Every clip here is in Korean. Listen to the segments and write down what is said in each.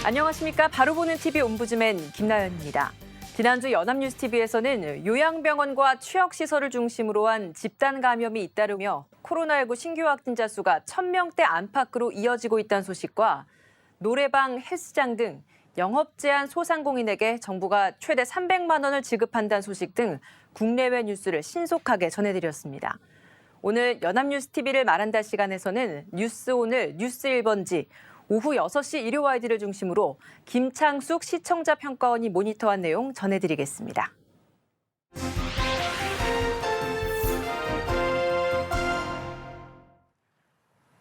안녕하십니까. 바로 보는 TV 옴부즈맨 김나연입니다. 지난주 연합뉴스TV에서는 요양병원과 취역시설을 중심으로 한 집단 감염이 잇따르며 코로나19 신규 확진자 수가 1,000명대 안팎으로 이어지고 있다는 소식과 노래방, 헬스장 등 영업 제한 소상공인에게 정부가 최대 300만 원을 지급한다는 소식 등 국내외 뉴스를 신속하게 전해드렸습니다. 오늘 연합뉴스TV를 말한다 시간에서는 뉴스오늘, 뉴스 1번지, 오후 6시 일요와이디를 중심으로 김창숙 시청자 평가원이 모니터한 내용 전해드리겠습니다.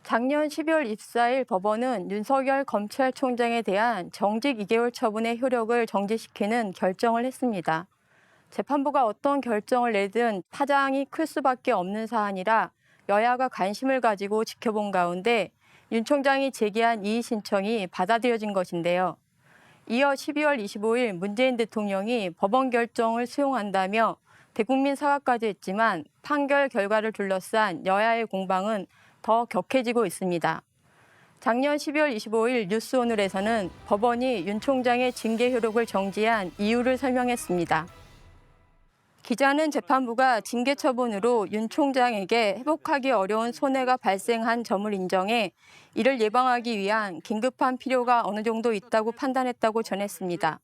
작년 12월 24일 법원은 윤석열 검찰총장에 대한 정직 2개월 처분의 효력을 정지시키는 결정을 했습니다. 재판부가 어떤 결정을 내든 파장이 클 수밖에 없는 사안이라 여야가 관심을 가지고 지켜본 가운데 윤 총장이 제기한 이의 신청이 받아들여진 것인데요. 이어 12월 25일 문재인 대통령이 법원 결정을 수용한다며 대국민 사과까지 했지만 판결 결과를 둘러싼 여야의 공방은 더 격해지고 있습니다. 작년 12월 25일 뉴스오늘에서는 법원이 윤 총장의 징계 효력을 정지한 이유를 설명했습니다. 기자는 재판부가 징계 처분으로 윤 총장에게 회복하기 어려운 손해가 발생한 점을 인정해 이를 예방하기 위한 긴급한 필요가 어느 정도 있다고 판단했다고 전했습니다.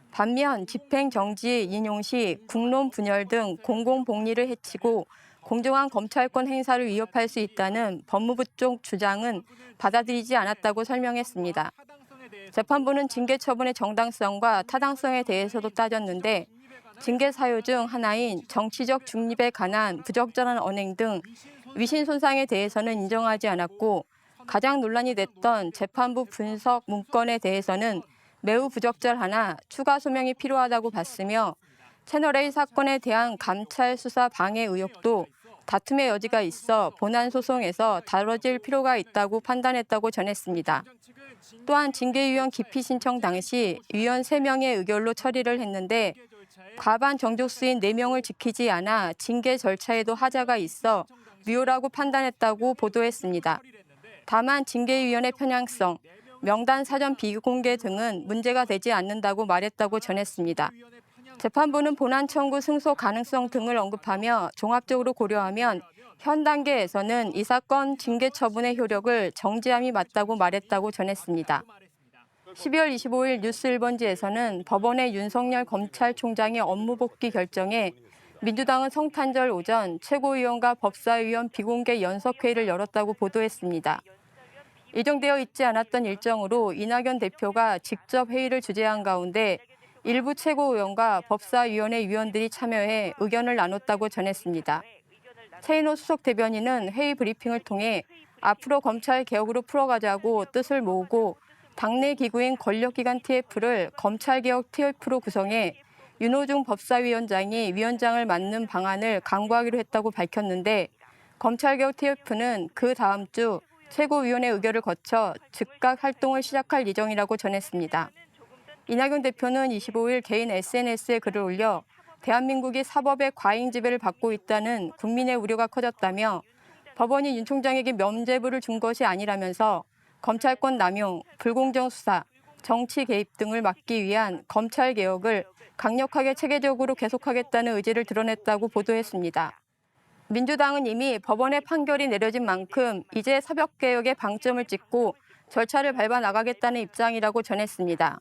반면 집행정지 인용 시 국론 분열 등 공공복리를 해치고 공정한 검찰권 행사를 위협할 수 있다는 법무부 쪽 주장은 받아들이지 않았다고 설명했습니다. 재판부는 징계 처분의 정당성과 타당성에 대해서도 따졌는데 징계 사유 중 하나인 정치적 중립에 관한 부적절한 언행 등 위신 손상에 대해서는 인정하지 않았고 가장 논란이 됐던 재판부 분석 문건에 대해서는 매우 부적절하나 추가 소명이 필요하다고 봤으며 채널A 사건에 대한 감찰 수사 방해 의혹도 다툼의 여지가 있어 본안 소송에서 다뤄질 필요가 있다고 판단했다고 전했습니다. 또한 징계위원 기피 신청 당시 위원 3명의 의결로 처리를 했는데 과반 정족수인 4명을 지키지 않아 징계 절차에도 하자가 있어 무효라고 판단했다고 보도했습니다. 다만 징계위원회 편향성, 명단 사전 비공개 등은 문제가 되지 않는다고 말했다고 전했습니다. 재판부는 본안 청구 승소 가능성 등을 언급하며 종합적으로 고려하면 현 단계에서는 이 사건 징계 처분의 효력을 정지함이 맞다고 말했다고 전했습니다. 12월 25일 뉴스 1번지에서는 법원의 윤석열 검찰총장의 업무 복귀 결정에 민주당은 성탄절 오전 최고위원과 법사위원 비공개 연석회의를 열었다고 보도했습니다. 예정되어 있지 않았던 일정으로 이낙연 대표가 직접 회의를 주재한 가운데 일부 최고위원과 법사위원회 위원들이 참여해 의견을 나눴다고 전했습니다. 최인호 수석 대변인은 회의 브리핑을 통해 앞으로 검찰 개혁으로 풀어가자고 뜻을 모으고 당내 기구인 권력기관 TF를 검찰개혁 TF로 구성해 윤호중 법사위원장이 위원장을 맡는 방안을 강구하기로 했다고 밝혔는데 검찰개혁 TF는 그 다음 주 최고위원회 의결을 거쳐 즉각 활동을 시작할 예정이라고 전했습니다. 이낙연 대표는 25일 개인 SNS에 글을 올려 대한민국이 사법의 과잉 지배를 받고 있다는 국민의 우려가 커졌다며 법원이 윤 총장에게 면죄부를 준 것이 아니라면서 검찰권 남용, 불공정 수사, 정치 개입 등을 막기 위한 검찰 개혁을 강력하게 체계적으로 계속하겠다는 의지를 드러냈다고 보도했습니다. 민주당은 이미 법원의 판결이 내려진 만큼 이제 사법개혁에 방점을 찍고 절차를 밟아 나가겠다는 입장이라고 전했습니다.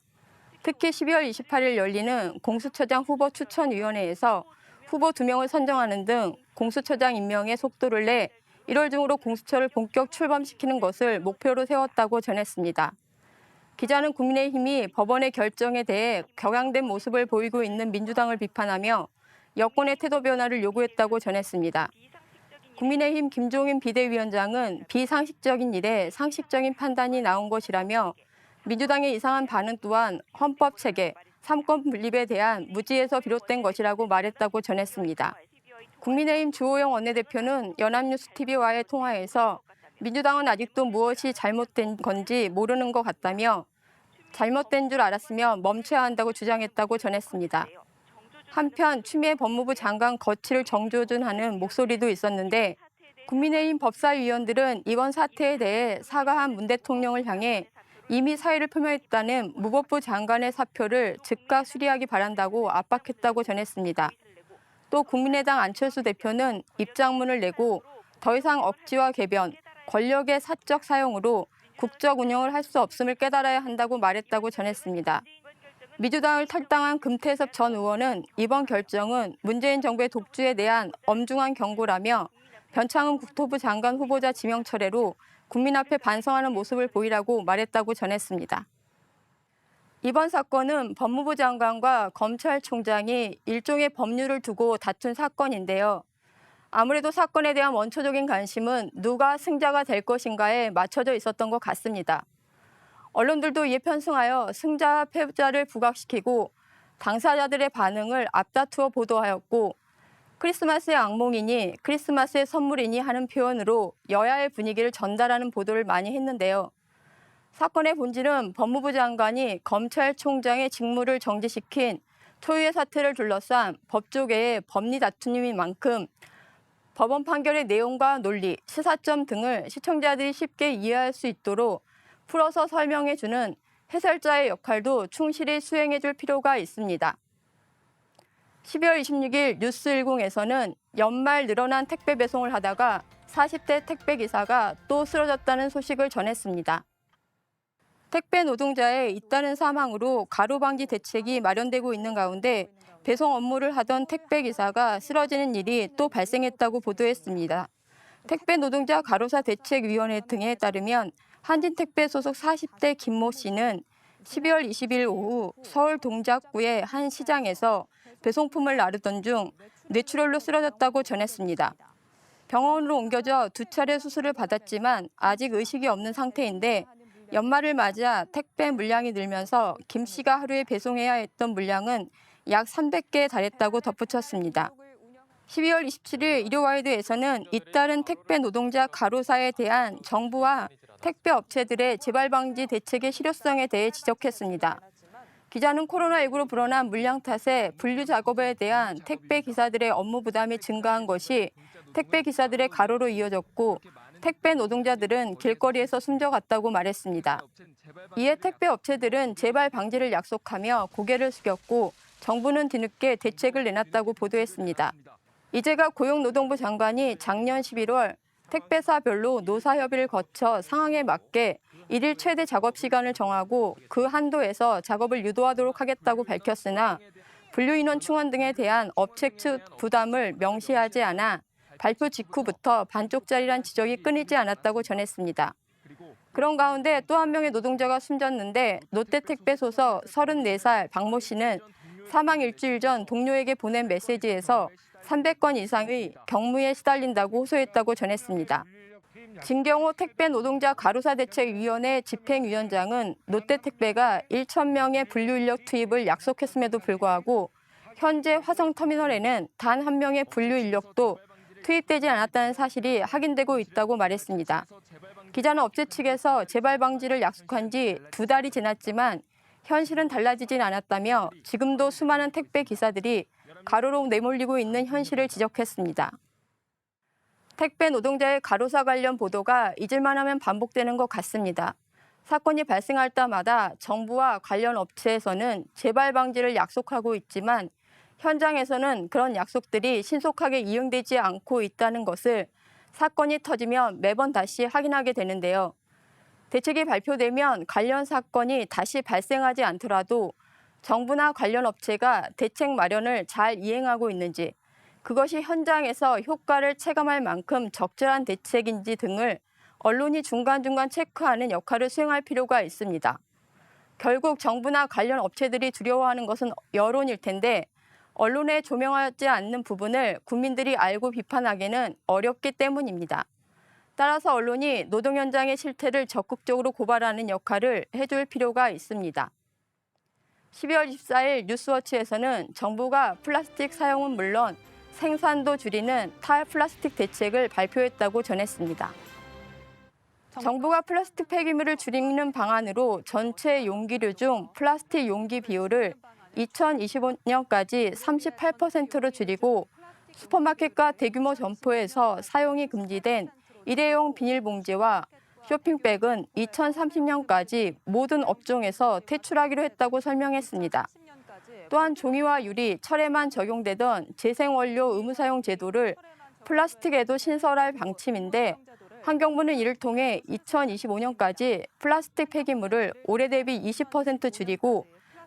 특히 12월 28일 열리는 공수처장 후보 추천위원회에서 후보 2명을 선정하는 등 공수처장 임명에 속도를 내 1월 중으로 공수처를 본격 출범시키는 것을 목표로 세웠다고 전했습니다. 기자는 국민의힘이 법원의 결정에 대해 격양된 모습을 보이고 있는 민주당을 비판하며 여권의 태도 변화를 요구했다고 전했습니다. 국민의힘 김종인 비대위원장은 비상식적인 일에 상식적인 판단이 나온 것이라며 민주당의 이상한 반응 또한 헌법체계, 삼권 분립에 대한 무지에서 비롯된 것이라고 말했다고 전했습니다. 국민의힘 주호영 원내대표는 연합뉴스TV와의 통화에서 민주당은 아직도 무엇이 잘못된 건지 모르는 것 같다며 잘못된 줄 알았으면 멈춰야 한다고 주장했다고 전했습니다. 한편 추미애 법무부 장관 거취를 정조준하는 목소리도 있었는데 국민의힘 법사위원들은 이번 사태에 대해 사과한 문 대통령을 향해 이미 사의를 표명했다는 무법부 장관의 사표를 즉각 수리하기 바란다고 압박했다고 전했습니다. 또 국민의당 안철수 대표는 입장문을 내고 더 이상 억지와 개변, 권력의 사적 사용으로 국적 운영을 할 수 없음을 깨달아야 한다고 말했다고 전했습니다. 민주당을 탈당한 금태섭 전 의원은 이번 결정은 문재인 정부의 독주에 대한 엄중한 경고라며 변창흠 국토부 장관 후보자 지명 철회로 국민 앞에 반성하는 모습을 보이라고 말했다고 전했습니다. 이번 사건은 법무부 장관과 검찰총장이 일종의 법률을 두고 다툰 사건인데요. 아무래도 사건에 대한 원초적인 관심은 누가 승자가 될 것인가에 맞춰져 있었던 것 같습니다. 언론들도 이에 편승하여 승자와 패자를 부각시키고 당사자들의 반응을 앞다투어 보도하였고 크리스마스의 악몽이니 크리스마스의 선물이니 하는 표현으로 여야의 분위기를 전달하는 보도를 많이 했는데요. 사건의 본질은 법무부 장관이 검찰총장의 직무를 정지시킨 초유의 사태를 둘러싼 법조계의 법리 다툼인 만큼 법원 판결의 내용과 논리, 시사점 등을 시청자들이 쉽게 이해할 수 있도록 풀어서 설명해주는 해설자의 역할도 충실히 수행해줄 필요가 있습니다. 12월 26일 뉴스10에서는 연말 늘어난 택배 배송을 하다가 40대 택배기사가 또 쓰러졌다는 소식을 전했습니다. 택배 노동자의 잇따른 사망으로 가로방지 대책이 마련되고 있는 가운데 배송 업무를 하던 택배기사가 쓰러지는 일이 또 발생했다고 보도했습니다. 택배 노동자 가로사 대책위원회 등에 따르면 한진택배 소속 40대 김모 씨는 12월 20일 오후 서울 동작구의 한 시장에서 배송품을 나르던 중 뇌출혈로 쓰러졌다고 전했습니다. 병원으로 옮겨져 2차례 수술을 받았지만 아직 의식이 없는 상태인데 연말을 맞아 택배 물량이 늘면서 김 씨가 하루에 배송해야 했던 물량은 약 300개에 달했다고 덧붙였습니다. 12월 27일 일요와이드에서는 잇따른 택배 노동자 가로사에 대한 정부와 택배 업체들의 재발 방지 대책의 실효성에 대해 지적했습니다. 기자는 코로나19로 불어난 물량 탓에 분류 작업에 대한 택배 기사들의 업무 부담이 증가한 것이 택배 기사들의 가로로 이어졌고 택배 노동자들은 길거리에서 숨져갔다고 말했습니다. 이에 택배 업체들은 재발 방지를 약속하며 고개를 숙였고 정부는 뒤늦게 대책을 내놨다고 보도했습니다. 이재갑 고용노동부 장관이 작년 11월 택배사별로 노사협의를 거쳐 상황에 맞게 일일 최대 작업 시간을 정하고 그 한도에서 작업을 유도하도록 하겠다고 밝혔으나 분류인원 충원 등에 대한 업체 측 부담을 명시하지 않아 발표 직후부터 반쪽짜리란 지적이 끊이지 않았다고 전했습니다. 그런 가운데 또 한 명의 노동자가 숨졌는데 롯데택배 소속 34살 박모 씨는 사망 일주일 전 동료에게 보낸 메시지에서 300건 이상의 경무에 시달린다고 호소했다고 전했습니다. 진경호 택배 노동자 가로사 대책위원회 집행위원장은 롯데택배가 1,000명의 분류인력 투입을 약속했음에도 불구하고 현재 화성터미널에는 단 한 명의 분류인력도 투입되지 않았다는 사실이 확인되고 있다고 말했습니다. 기자는 업체 측에서 재발 방지를 약속한 지 2달이 지났지만 현실은 달라지진 않았다며 지금도 수많은 택배 기사들이 가로로 내몰리고 있는 현실을 지적했습니다. 택배 노동자의 가로사 관련 보도가 잊을만 하면 반복되는 것 같습니다. 사건이 발생할 때마다 정부와 관련 업체에서는 재발 방지를 약속하고 있지만 현장에서는 그런 약속들이 신속하게 이행되지 않고 있다는 것을 사건이 터지면 매번 다시 확인하게 되는데요. 대책이 발표되면 관련 사건이 다시 발생하지 않더라도 정부나 관련 업체가 대책 마련을 잘 이행하고 있는지, 그것이 현장에서 효과를 체감할 만큼 적절한 대책인지 등을 언론이 중간중간 체크하는 역할을 수행할 필요가 있습니다. 결국 정부나 관련 업체들이 두려워하는 것은 여론일 텐데 언론에 조명하지 않는 부분을 국민들이 알고 비판하기는 어렵기 때문입니다. 따라서 언론이 노동 현장의 실태를 적극적으로 고발하는 역할을 해줄 필요가 있습니다. 12월 24일 뉴스워치에서는 정부가 플라스틱 사용은 물론 생산도 줄이는 탈플라스틱 대책을 발표했다고 전했습니다. 정부가 플라스틱 폐기물을 줄이는 방안으로 전체 용기류 중 플라스틱 용기 비율을 2025년까지 38%로 줄이고 슈퍼마켓과 대규모 점포에서 사용이 금지된 일회용 비닐봉지와 쇼핑백은 2030년까지 모든 업종에서 퇴출하기로 했다고 설명했습니다. 또한 종이와 유리, 철에만 적용되던 재생원료 의무 사용 제도를 플라스틱에도 신설할 방침인데 환경부는 이를 통해 2025년까지 플라스틱 폐기물을 올해 대비 20% 줄이고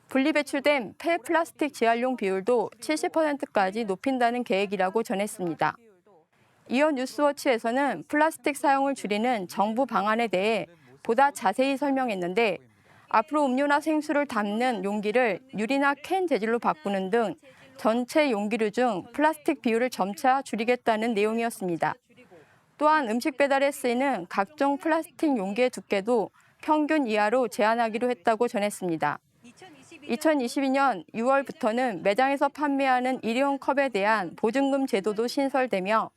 분리배출된 폐플라스틱 재활용 비율도 70%까지 높인다는 계획이라고 전했습니다. 이어 뉴스워치에서는 플라스틱 사용을 줄이는 정부 방안에 대해 보다 자세히 설명했는데 앞으로 음료나 생수를 담는 용기를 유리나 캔 재질로 바꾸는 등 전체 용기류 중 플라스틱 비율을 점차 줄이겠다는 내용이었습니다. 또한 음식 배달에 쓰이는 각종 플라스틱 용기의 두께도 평균 이하로 제한하기로 했다고 전했습니다. 2022년 6월부터는 매장에서 판매하는 일회용 컵에 대한 보증금 제도도 신설되며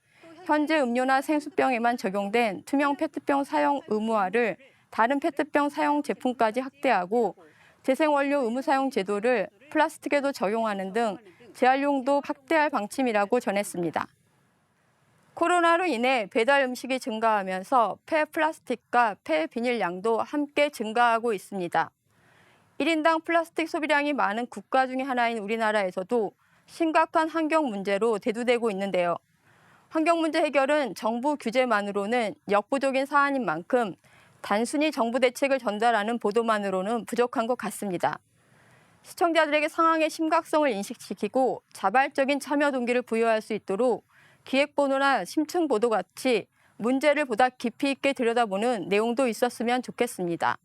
현재 음료나 생수병에만 적용된 투명 페트병 사용 의무화를 다른 페트병 사용 제품까지 확대하고 재생원료 의무 사용 제도를 플라스틱에도 적용하는 등 재활용도 확대할 방침이라고 전했습니다. 코로나로 인해 배달 음식이 증가하면서 폐플라스틱과 폐비닐 양도 함께 증가하고 있습니다. 1인당 플라스틱 소비량이 많은 국가 중에 하나인 우리나라에서도 심각한 환경 문제로 대두되고 있는데요. 환경 문제 해결은 정부 규제만으로는 역부족인 사안인 만큼 단순히 정부 대책을 전달하는 보도만으로는 부족한 것 같습니다. 시청자들에게 상황의 심각성을 인식시키고 자발적인 참여 동기를 부여할 수 있도록 기획보도나 심층보도 같이 문제를 보다 깊이 있게 들여다보는 내용도 있었으면 좋겠습니다.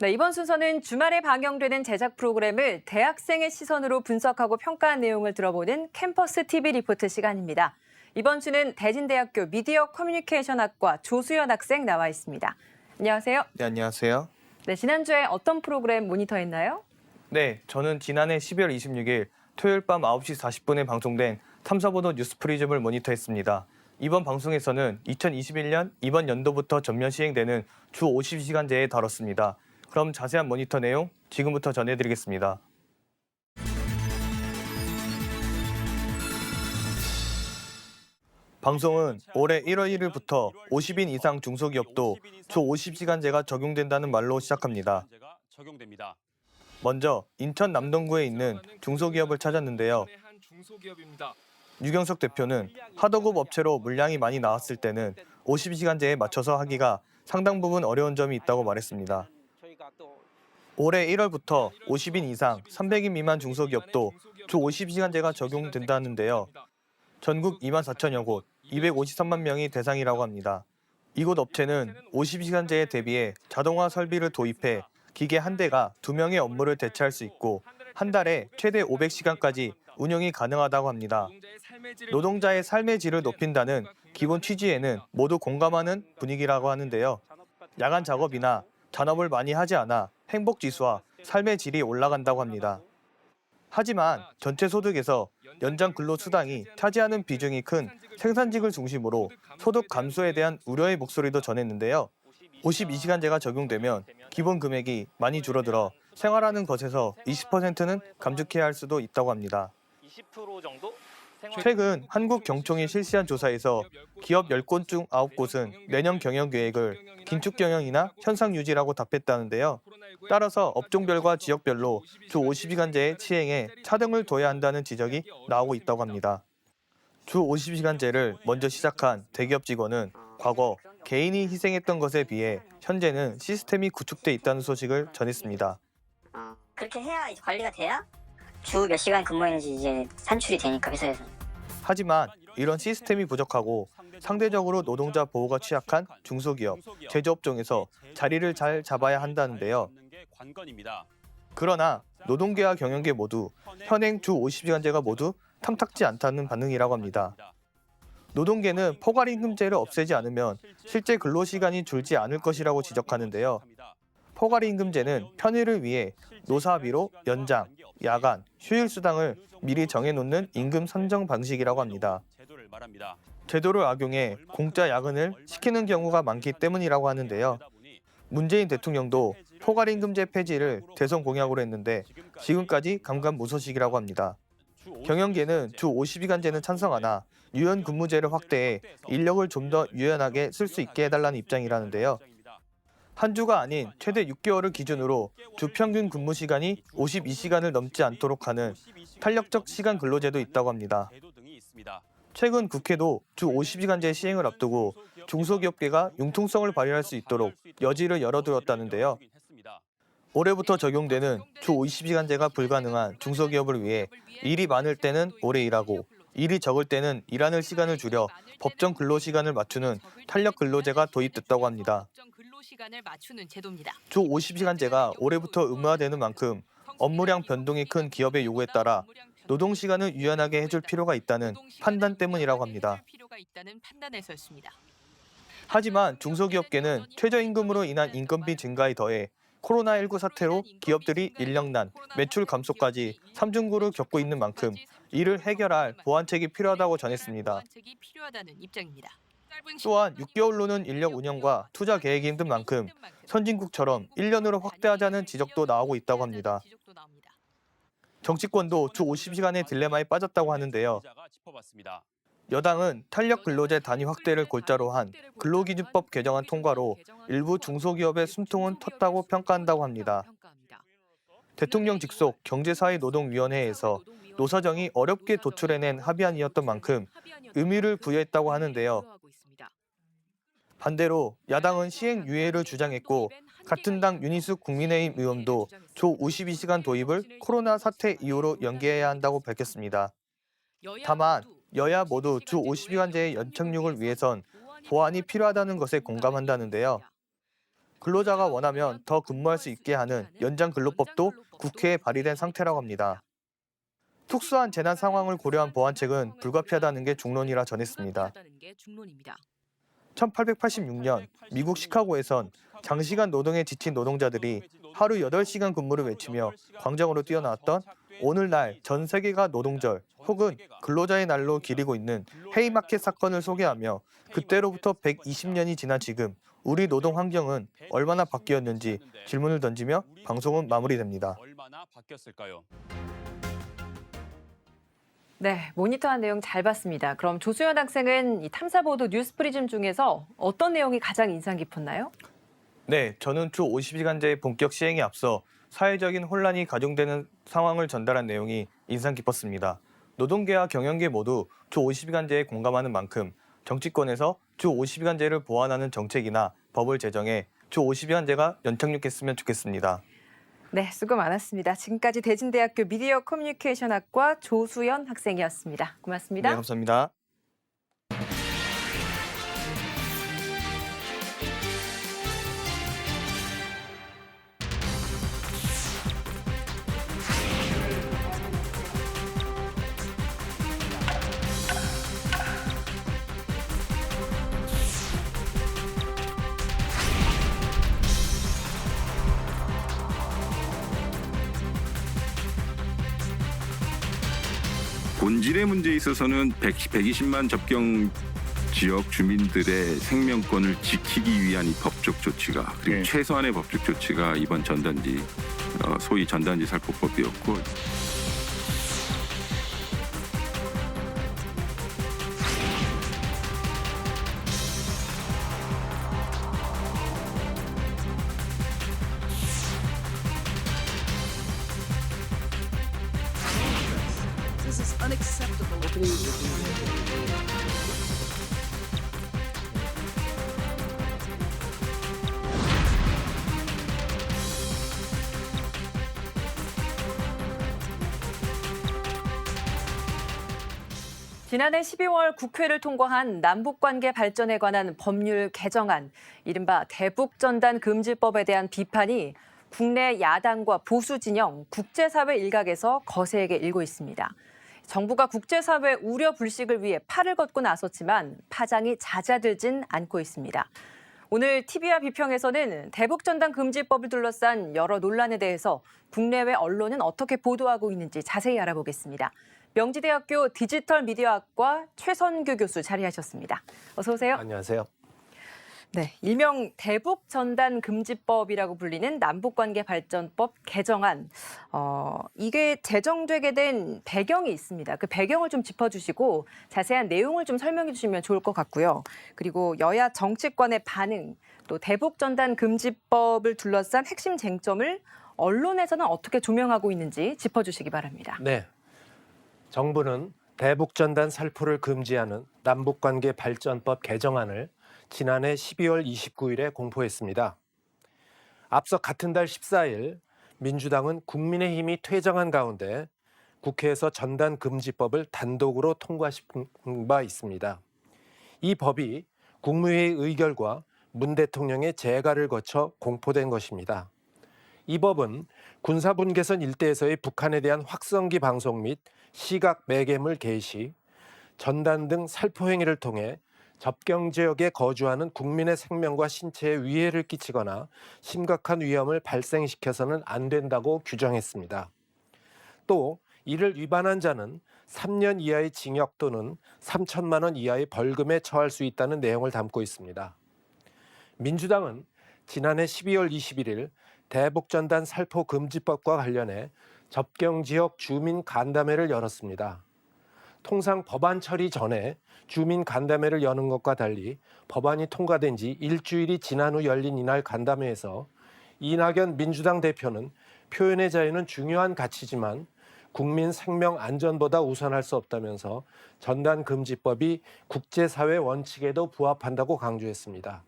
네, 이번 순서는 주말에 방영되는 제작 프로그램을 대학생의 시선으로 분석하고 평가한 내용을 들어보는 캠퍼스 TV 리포트 시간입니다. 이번 주는 대진대학교 미디어 커뮤니케이션학과 조수연 학생 나와 있습니다. 안녕하세요. 네, 안녕하세요. 네, 지난주에 어떤 프로그램 모니터했나요? 네, 저는 지난해 12월 26일 토요일 밤 9시 40분에 방송된 탐사보도 뉴스프리즘을 모니터했습니다. 이번 방송에서는 2021년 이번 연도부터 전면 시행되는 주 50시간제에 다뤘습니다. 그럼 자세한 모니터 내용 지금부터 전해드리겠습니다. 방송은 올해 1월 1일부터 50인 이상 중소기업도 주 50시간제가 적용된다는 말로 시작합니다. 먼저 인천 남동구에 있는 중소기업을 찾았는데요. 유경석 대표는 하도급 업체로 물량이 많이 나왔을 때는 50시간제에 맞춰서 하기가 상당 부분 어려운 점이 있다고 말했습니다. 올해 1월부터 50인 이상 300인 미만 중소기업도 주 50시간제가 적용된다는데요. 전국 2만 4천여 곳, 253만 명이 대상이라고 합니다. 이곳 업체는 50시간제에 대비해 자동화 설비를 도입해 기계 한 대가 2명의 업무를 대체할 수 있고 한 달에 최대 500시간까지 운영이 가능하다고 합니다. 노동자의 삶의 질을 높인다는 기본 취지에는 모두 공감하는 분위기라고 하는데요. 야간 작업이나 잔업을 많이 하지 않아 행복지수와 삶의 질이 올라간다고 합니다. 하지만 전체 소득에서 연장 근로수당이 차지하는 비중이 큰 생산직을 중심으로 소득 감소에 대한 우려의 목소리도 전했는데요. 52시간제가 적용되면 기본 금액이 많이 줄어들어 생활하는 것에서 20%는 감축해야 할 수도 있다고 합니다. 최근 한국경총이 실시한 조사에서 기업 10곳 중 9곳은 내년 경영계획을 긴축경영이나 현상유지라고 답했다는데요. 따라서 업종별과 지역별로 주 50시간제의 시행에 차등을 둬야 한다는 지적이 나오고 있다고 합니다. 주 50시간제를 먼저 시작한 대기업 직원은 과거 개인이 희생했던 것에 비해 현재는 시스템이 구축돼 있다는 소식을 전했습니다. 그렇게 해야 이제 관리가 돼야 주 몇 시간 근무했는지 이제 산출이 되니까 회사에서. 하지만 이런 시스템이 부족하고 상대적으로 노동자 보호가 취약한 중소기업, 제조업종에서 자리를 잘 잡아야 한다는데요. 그러나 노동계와 경영계 모두 현행 주 50시간제가 모두 탐탁지 않다는 반응이라고 합니다. 노동계는 포괄임금제를 없애지 않으면 실제 근로시간이 줄지 않을 것이라고 지적하는데요. 포괄임금제는 편의를 위해 노사합의로 연장, 야간, 휴일수당을 미리 정해놓는 임금 선정 방식이라고 합니다. 제도를 악용해 공짜 야근을 시키는 경우가 많기 때문이라고 하는데요. 문재인 대통령도 포괄임금제 폐지를 대선 공약으로 했는데 지금까지 감감무소식이라고 합니다. 경영계는 주 52간제는 찬성하나 유연 근무제를 확대해 인력을 좀 더 유연하게 쓸 수 있게 해달라는 입장이라는데요. 한 주가 아닌 최대 6개월을 기준으로 주 평균 근무 시간이 52시간을 넘지 않도록 하는 탄력적 시간 근로제도 있다고 합니다. 최근 국회도 주 52시간제 시행을 앞두고 중소기업계가 융통성을 발휘할 수 있도록 여지를 열어두었다는데요. 올해부터 적용되는 주 52시간제가 불가능한 중소기업을 위해 일이 많을 때는 오래 일하고 일이 적을 때는 일하는 시간을 줄여 법정 근로시간을 맞추는 탄력 근로제가 도입됐다고 합니다. 주 50시간제가 올해부터 의무화되는 만큼 업무량 변동이 큰 기업의 요구에 따라 노동시간을 유연하게 해줄 필요가 있다는 판단 때문이라고 합니다. 하지만 중소기업계는 최저임금으로 인한 인건비 증가에 더해 코로나19 사태로 기업들이 인력난, 매출 감소까지 삼중고를 겪고 있는 만큼 이를 해결할 보완책이 필요하다고 전했습니다. 또한 6개월로는 인력 운영과 투자 계획이 힘든 만큼 선진국처럼 1년으로 확대하자는 지적도 나오고 있다고 합니다. 정치권도 주 50시간의 딜레마에 빠졌다고 하는데요. 여당은 탄력 근로제 단위 확대를 골자로 한 근로기준법 개정안 통과로 일부 중소기업의 숨통은 텄다고 평가한다고 합니다. 대통령 직속 경제사회노동위원회에서 노사정이 어렵게 도출해낸 합의안이었던 만큼 의미를 부여했다고 하는데요. 반대로 야당은 시행 유예를 주장했고 같은 당 윤희숙 국민의힘 의원도 주 52시간 도입을 코로나 사태 이후로 연기해야 한다고 밝혔습니다. 다만 여야 모두 주 50시간제의 연착륙을 위해선 보완이 필요하다는 것에 공감한다는데요. 근로자가 원하면 더 근무할 수 있게 하는 연장근로법도 국회에 발의된 상태라고 합니다. 특수한 재난 상황을 고려한 보완책은 불가피하다는 게 중론이라 전했습니다. 1886년 미국 시카고에선 장시간 노동에 지친 노동자들이 하루 8시간 근무를 외치며 광장으로 뛰어나왔던 오늘날 전 세계가 노동절 혹은 근로자의 날로 기리고 있는 헤이마켓 사건을 소개하며 그때로부터 120년이 지난 지금 우리 노동 환경은 얼마나 바뀌었는지 질문을 던지며 방송은 마무리됩니다. 얼마나 바뀌었을까요? 네, 모니터한 내용 잘 봤습니다. 그럼 조수연 학생은 이 탐사보도 뉴스프리즘 중에서 어떤 내용이 가장 인상 깊었나요? 네, 저는 주 50시간제 본격 시행에 앞서 사회적인 혼란이 가중되는 상황을 전달한 내용이 인상 깊었습니다. 노동계와 경영계 모두 주 50시간제에 공감하는 만큼 정치권에서 주 50시간제를 보완하는 정책이나 법을 제정해 주 50시간제가 연착륙했으면 좋겠습니다. 네, 수고 많았습니다. 지금까지 대진대학교 미디어 커뮤니케이션학과 조수연 학생이었습니다. 고맙습니다. 네, 감사합니다. 본질의 문제에 있어서는 120만 접경 지역 주민들의 생명권을 지키기 위한 이 법적 조치가 그리고 최소한의 법적 조치가 이번 전단지 소위 전단지 살포법이었고 This is unacceptable. 지난해 12월 국회를 통과한 남북관계 발전에 관한 법률 개정안, 이른바 대북전단 금지법에 대한 비판이 국내 야당과 보수 진영, 국제사회 일각에서 거세게 일고 있습니다. 정부가 국제사회 우려 불식을 위해 팔을 걷고 나섰지만 파장이 잦아들진 않고 있습니다. 오늘 TV와 비평에서는 대북전단 금지법을 둘러싼 여러 논란에 대해서 국내외 언론은 어떻게 보도하고 있는지 자세히 알아보겠습니다. 명지대학교 디지털 미디어학과 최선규 교수 자리하셨습니다. 어서 오세요. 안녕하세요. 네, 일명 대북전단금지법이라고 불리는 남북관계발전법 개정안. 이게 제정되게 된 배경이 있습니다. 그 배경을 좀 짚어주시고 자세한 내용을 좀 설명해 주시면 좋을 것 같고요. 그리고 여야 정치권의 반응, 또 대북전단금지법을 둘러싼 핵심 쟁점을 언론에서는 어떻게 조명하고 있는지 짚어주시기 바랍니다. 네, 정부는 대북전단 살포를 금지하는 남북관계발전법 개정안을 지난해 12월 29일에 공포했습니다. 앞서 같은 달 14일 민주당은 국민의힘이 퇴정한 가운데 국회에서 전단금지법을 단독으로 통과시킨 바 있습니다. 이 법이 국무회의 의결과 문 대통령의 재가를 거쳐 공포된 것입니다. 이 법은 군사분계선 일대에서의 북한에 대한 확성기 방송 및 시각 매개물 개시, 전단 등 살포 행위를 통해 접경 지역에 거주하는 국민의 생명과 신체에 위해를 끼치거나 심각한 위험을 발생시켜서는 안 된다고 규정했습니다. 또 이를 위반한 자는 3년 이하의 징역 또는 3천만 원 이하의 벌금에 처할 수 있다는 내용을 담고 있습니다. 민주당은 지난해 12월 21일 대북전단 살포 금지법과 관련해 접경지역 주민 간담회를 열었습니다. 통상 법안 처리 전에 주민 간담회를 여는 것과 달리 법안이 통과된 지 일주일이 지난 후 열린 이날 간담회에서 이낙연 민주당 대표는 표현의 자유는 중요한 가치지만 국민 생명 안전보다 우선할 수 없다면서 전단금지법이 국제사회 원칙에도 부합한다고 강조했습니다.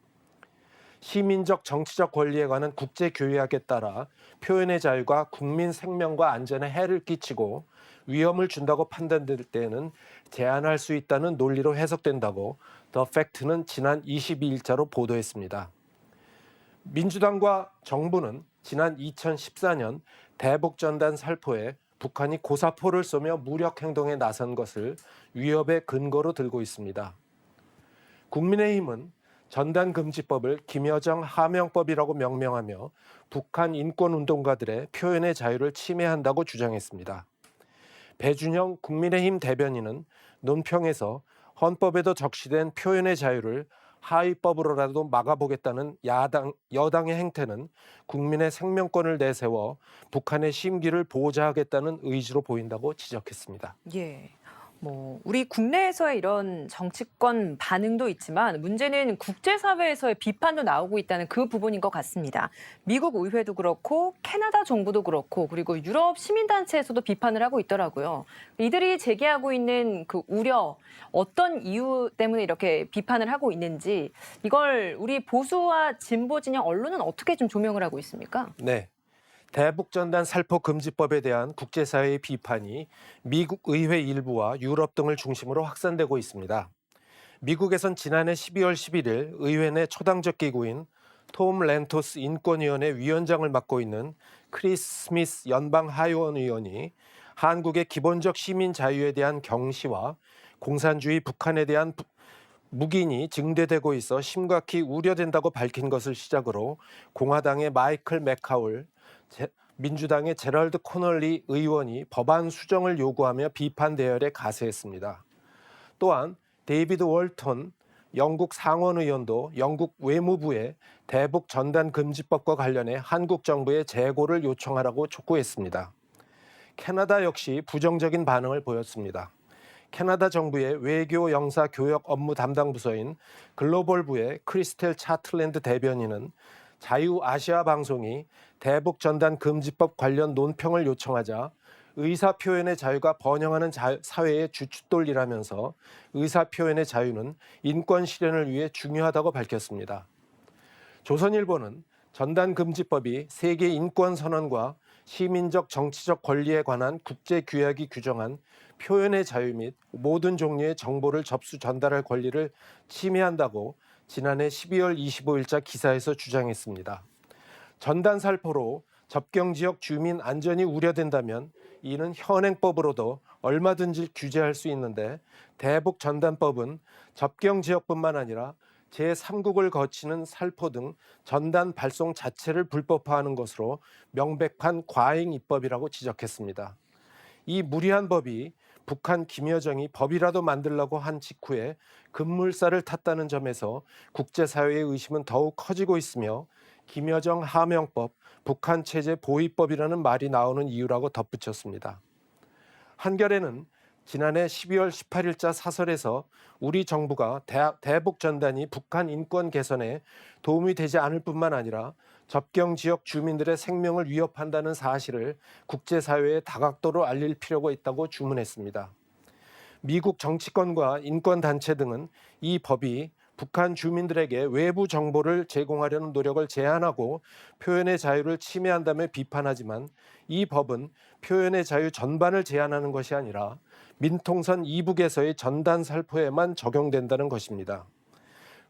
시민적 정치적 권리에 관한 국제교약에 따라 표현의 자유가 국민 생명과 안전에 해를 끼치고 위험을 준다고 판단될 때에는 제한할 수 있다는 논리로 해석된다고 더 팩트는 지난 22일자로 보도했습니다. 민주당과 정부는 지난 2014년 대북전단 살포에 북한이 고사포를 쏘며 무력 행동에 나선 것을 위협의 근거로 들고 있습니다. 국민의힘은 전단금지법을 김여정 하명법이라고 명명하며 북한 인권운동가들의 표현의 자유를 침해한다고 주장했습니다. 배준영 국민의힘 대변인은 논평에서 헌법에도 적시된 표현의 자유를 하위법으로라도 막아보겠다는 여당의 행태는 국민의 생명권을 내세워 북한의 심기를 보호자 하겠다는 의지로 보인다고 지적했습니다. 예. 우리 국내에서의 이런 정치권 반응도 있지만 문제는 국제사회에서의 비판도 나오고 있다는 그 부분인 것 같습니다. 미국 의회도 그렇고 캐나다 정부도 그렇고 그리고 유럽 시민단체에서도 비판을 하고 있더라고요. 이들이 제기하고 있는 그 우려, 어떤 이유 때문에 이렇게 비판을 하고 있는지 이걸 우리 보수와 진보 진영 언론은 어떻게 좀 조명을 하고 있습니까? 네. 대북전단 살포 금지법에 대한 국제사회의 비판이 미국 의회 일부와 유럽 등을 중심으로 확산되고 있습니다. 미국에선 지난해 12월 11일 의회 내 초당적 기구인 톰 렌토스 인권위원회 위원장을 맡고 있는 크리스 스미스 연방 하원 의원이 한국의 기본적 시민 자유에 대한 경시와 공산주의 북한에 대한 묵인이 증대되고 있어 심각히 우려된다고 밝힌 것을 시작으로 공화당의 마이클 맥카울, 민주당의 제럴드 코널리 의원이 법안 수정을 요구하며 비판 대열에 가세했습니다. 또한 데이비드 월턴 영국 상원 의원도 영국 외무부에 대북 전단 금지법과 관련해 한국 정부의 재고를 요청하라고 촉구했습니다. 캐나다 역시 부정적인 반응을 보였습니다. 캐나다 정부의 외교 영사 교역 업무 담당 부서인 글로벌부의 크리스텔 차틀랜드 대변인은 자유아시아 방송이 대북 전단 금지법 관련 논평을 요청하자 의사표현의 자유가 번영하는 사회의 주춧돌이라면서 의사표현의 자유는 인권 실현을 위해 중요하다고 밝혔습니다. 조선일보는 전단금지법이 세계 인권선언과 시민적 정치적 권리에 관한 국제규약이 규정한 표현의 자유 및 모든 종류의 정보를 접수 전달할 권리를 침해한다고 지난해 12월 25일자 기사에서 주장했습니다. 전단 살포로 접경지역 주민 안전이 우려된다면 이는 현행법으로도 얼마든지 규제할 수 있는데 대북 전단법은 접경지역뿐만 아니라 제3국을 거치는 살포 등 전단 발송 자체를 불법화하는 것으로 명백한 과잉 입법이라고 지적했습니다. 이 무리한 법이 북한 김여정이 법이라도 만들려고 한 직후에 급물살을 탔다는 점에서 국제사회의 의심은 더욱 커지고 있으며 김여정 하명법, 북한 체제 보위법이라는 말이 나오는 이유라고 덧붙였습니다. 한겨레는 지난해 12월 18일자 사설에서 우리 정부가 대북 전단이 북한 인권 개선에 도움이 되지 않을 뿐만 아니라 접경 지역 주민들의 생명을 위협한다는 사실을 국제사회에 다각도로 알릴 필요가 있다고 주문했습니다. 미국 정치권과 인권단체 등은 이 법이 북한 주민들에게 외부 정보를 제공하려는 노력을 제한하고 표현의 자유를 침해한다며 비판하지만 이 법은 표현의 자유 전반을 제한하는 것이 아니라 민통선 이북에서의 전단 살포에만 적용된다는 것입니다.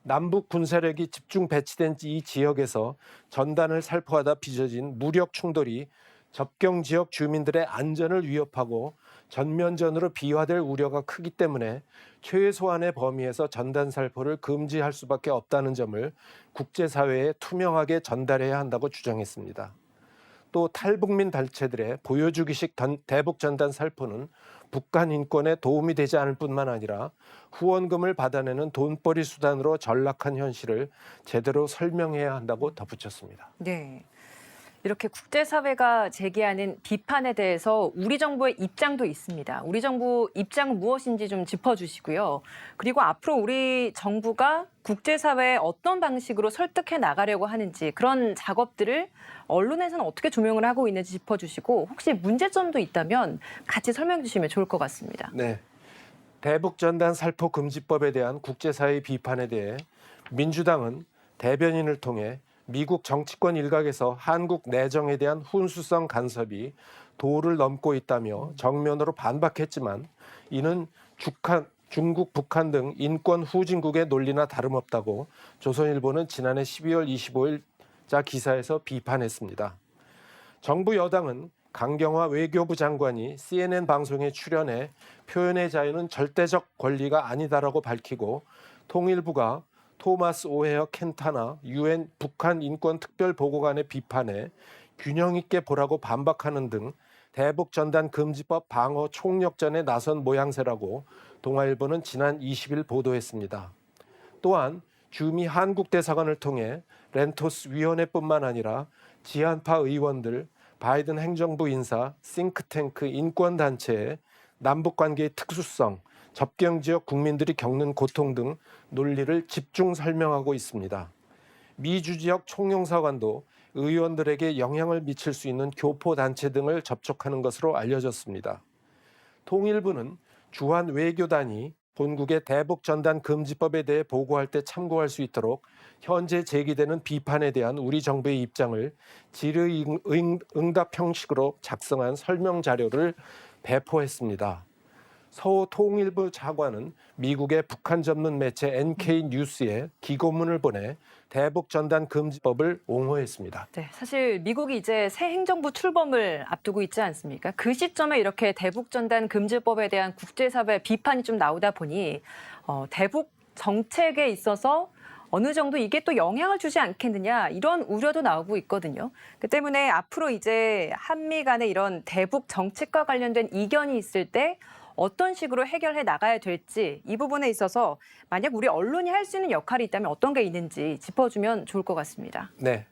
남북 군사력이 집중 배치된 이 지역에서 전단을 살포하다 빚어진 무력 충돌이 접경 지역 주민들의 안전을 위협하고 전면전으로 비화될 우려가 크기 때문에 최소한의 범위에서 전단 살포를 금지할 수밖에 없다는 점을 국제사회에 투명하게 전달해야 한다고 주장했습니다. 또 탈북민 단체들의 보여주기식 대북 전단 살포는 북한 인권에 도움이 되지 않을 뿐만 아니라 후원금을 받아내는 돈벌이 수단으로 전락한 현실을 제대로 설명해야 한다고 덧붙였습니다. 네. 이렇게 국제사회가 제기하는 비판에 대해서 우리 정부의 입장도 있습니다. 우리 정부 입장은 무엇인지 좀 짚어주시고요. 그리고 앞으로 우리 정부가 국제사회에 어떤 방식으로 설득해 나가려고 하는지 그런 작업들을 언론에서는 어떻게 조명을 하고 있는지 짚어주시고 혹시 문제점도 있다면 같이 설명해 주시면 좋을 것 같습니다. 네. 대북전단 살포 금지법에 대한 국제사회의 비판에 대해 민주당은 대변인을 통해 미국 정치권 일각에서 한국 내정에 대한 훈수성 간섭이 도를 넘고 있다며 정면으로 반박했지만 이는 중국, 북한 등 인권 후진국의 논리나 다름없다고 조선일보는 지난해 12월 25일자 기사에서 비판했습니다. 정부 여당은 강경화 외교부 장관이 CNN 방송에 출연해 표현의 자유는 절대적 권리가 아니다라고 밝히고 통일부가 토마스 오헤어 켄타나 유엔 북한 인권 특별 보고관의 비판에 균형 있게 보라고 반박하는 등 대북 전단 금지법 방어 총력전에 나선 모양새라고 동아일보는 지난 20일 보도했습니다. 또한 주미 한국 대사관을 통해 렌토스 위원회뿐만 아니라 지한파 의원들, 바이든 행정부 인사, 싱크탱크 인권단체에 남북관계의 특수성, 접경 지역 국민들이 겪는 고통 등 논리를 집중 설명하고 있습니다. 미주 지역 총영사관도 의원들에게 영향을 미칠 수 있는 교포단체 등을 접촉하는 것으로 알려졌습니다. 통일부는 주한 외교단이 본국의 대북 전단 금지법에 대해 보고할 때 참고할 수 있도록 현재 제기되는 비판에 대한 우리 정부의 입장을 질의응답 형식으로 작성한 설명 자료를 배포했습니다. 서 통일부 차관은 미국의 북한 전문 매체 NK 뉴스에 기고문을 보내 대북 전단 금지법을 옹호했습니다. 네, 사실 미국이 이제 새 행정부 출범을 앞두고 있지 않습니까? 그 시점에 이렇게 대북 전단 금지법에 대한 국제사회 비판이 좀 나오다 보니 대북 정책에 있어서 어느 정도 이게 또 영향을 주지 않겠느냐 이런 우려도 나오고 있거든요. 그 때문에 앞으로 이제 한미 간의 이런 대북 정책과 관련된 이견이 있을 때 어떤 식으로 해결해 나가야 될지 이 부분에 있어서 만약 우리 언론이 할 수 있는 역할이 있다면 어떤 게 있는지 짚어주면 좋을 것 같습니다. 네.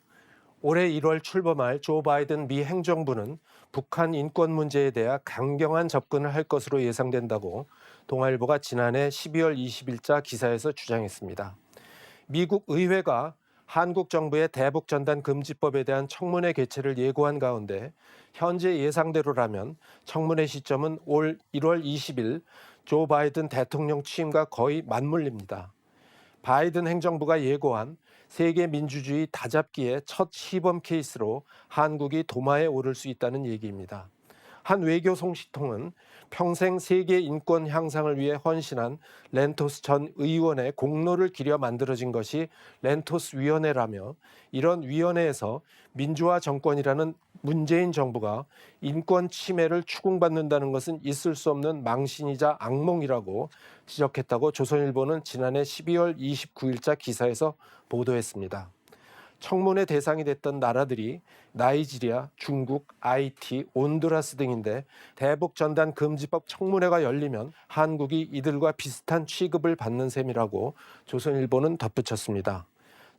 올해 1월 출범할 조 바이든 미 행정부는 북한 인권 문제에 대해 강경한 접근을 할 것으로 예상된다고 동아일보가 지난해 12월 20일자 기사에서 주장했습니다. 미국 의회가 한국 정부의 대북 전단 금지법에 대한 청문회 개최를 예고한 가운데 현재 예상대로라면 청문회 시점은 올 1월 20일 조 바이든 대통령 취임과 거의 맞물립니다. 바이든 행정부가 예고한 세계 민주주의 다잡기의 첫 시범 케이스로 한국이 도마에 오를 수 있다는 얘기입니다. 한 외교 송시통은 평생 세계 인권 향상을 위해 헌신한 렌토스 전 의원의 공로를 기려 만들어진 것이 렌토스 위원회라며 이런 위원회에서 민주화 정권이라는 문재인 정부가 인권 침해를 추궁받는다는 것은 있을 수 없는 망신이자 악몽이라고 지적했다고 조선일보는 지난해 12월 29일자 기사에서 보도했습니다. 청문회 대상이 됐던 나라들이 나이지리아, 중국, 아이티, 온두라스 등인데 대북 전단 금지법 청문회가 열리면 한국이 이들과 비슷한 취급을 받는 셈이라고 조선일보는 덧붙였습니다.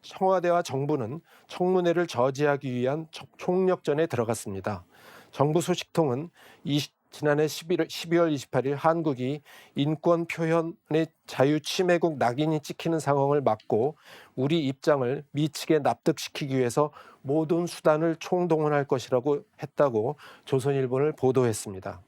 청와대와 정부는 청문회를 저지하기 위한 총력전에 들어갔습니다. 정부 소식통은 지난해 12월 28일 한국이 인권 표현의 자유 침해국 낙인이 찍히는 상황을 막고 우리 입장을 미치게 납득시키기 위해서 모든 수단을 총동원할 것이라고 했다고 조선일보를 보도했습니다.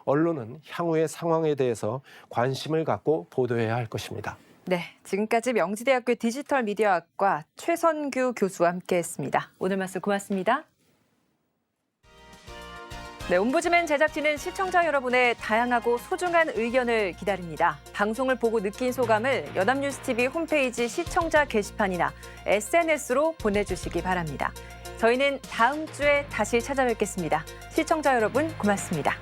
언론은 향후의 상황에 대해서 관심을 갖고 보도해야 할 것입니다. 네, 지금까지 명지대학교 디지털미디어학과 최선규 교수와 함께했습니다. 오늘 말씀 고맙습니다. 네, 옴부즈맨 제작진은 시청자 여러분의 다양하고 소중한 의견을 기다립니다. 방송을 보고 느낀 소감을 연합뉴스TV 홈페이지 시청자 게시판이나 SNS로 보내주시기 바랍니다. 저희는 다음 주에 다시 찾아뵙겠습니다. 시청자 여러분 고맙습니다.